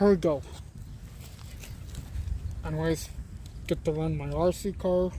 Here we go. Anyways, get to run my RC car.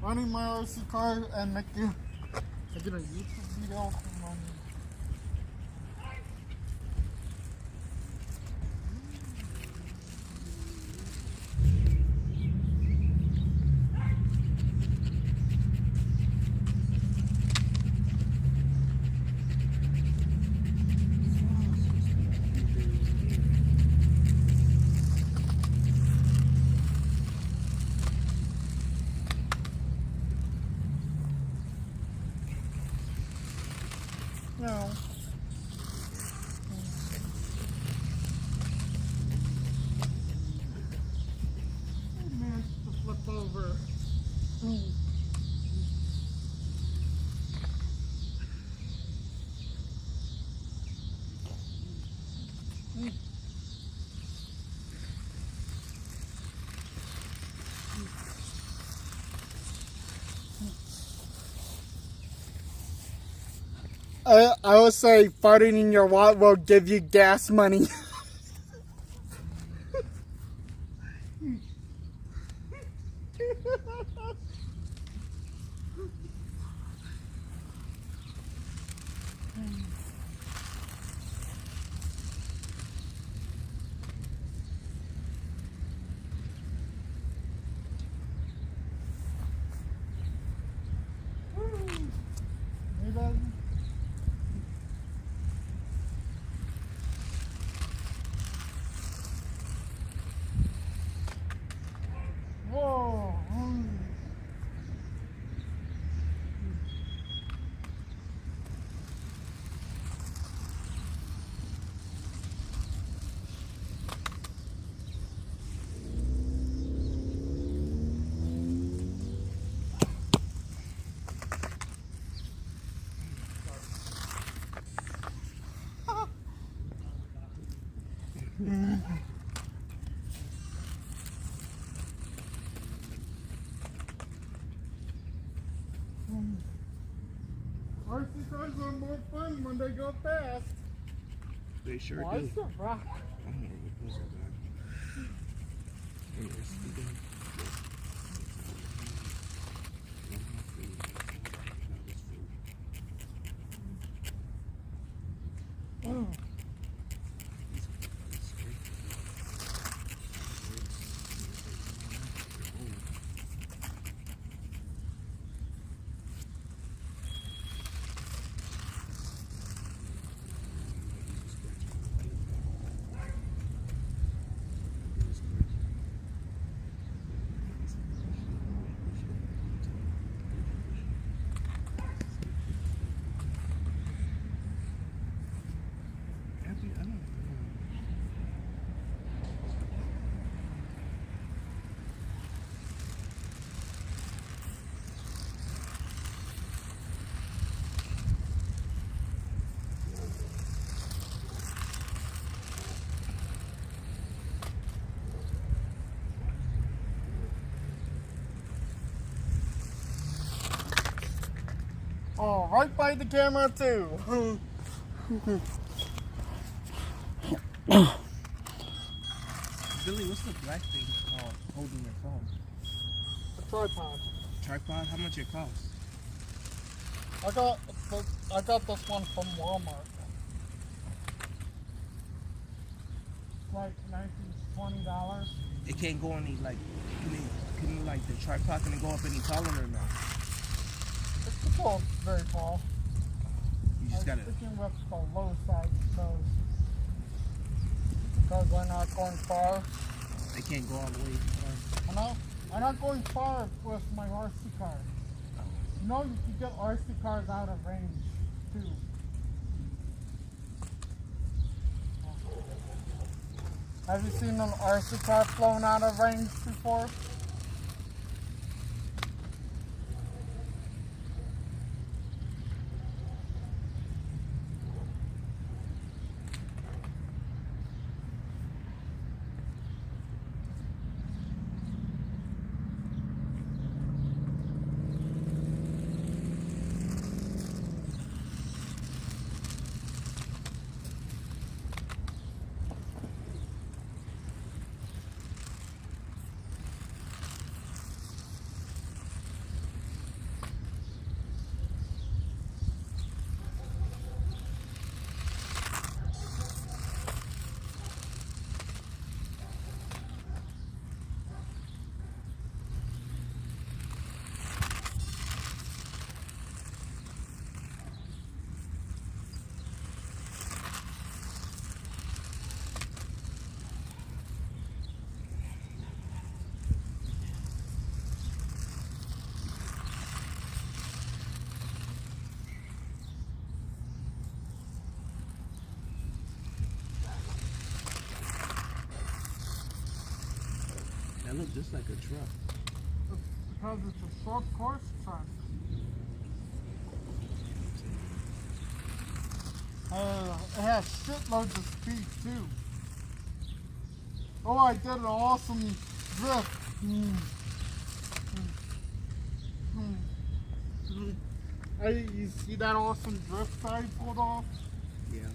Running my RC car and making a YouTube video. No. I managed to flip over. I would say farting in your wallet will give you gas money. Whoa. RC cars are more fun when they go fast. They sure do. Why is the rock? I don't know what those are bad. Oh. Oh, right by the camera too. Billy, what's the black thing called holding your phone? A tripod. Tripod? How much it cost? I got this one from Walmart. Like $19, $20. It can't go any like can like the tripod can it go up any taller or no? It's not very tall. You just gotta. I'm sticking with the low side because we're not going far. They can't go all the way far. I know. I'm not going far with my RC car. You know, you can get RC cars out of range too. Have you seen an RC car flown out of range before? That looks just like a truck. Because it's a short course track. It has shitloads of speed too. Oh, I did an awesome drift. Hey, you see that awesome drift I pulled off? Yeah.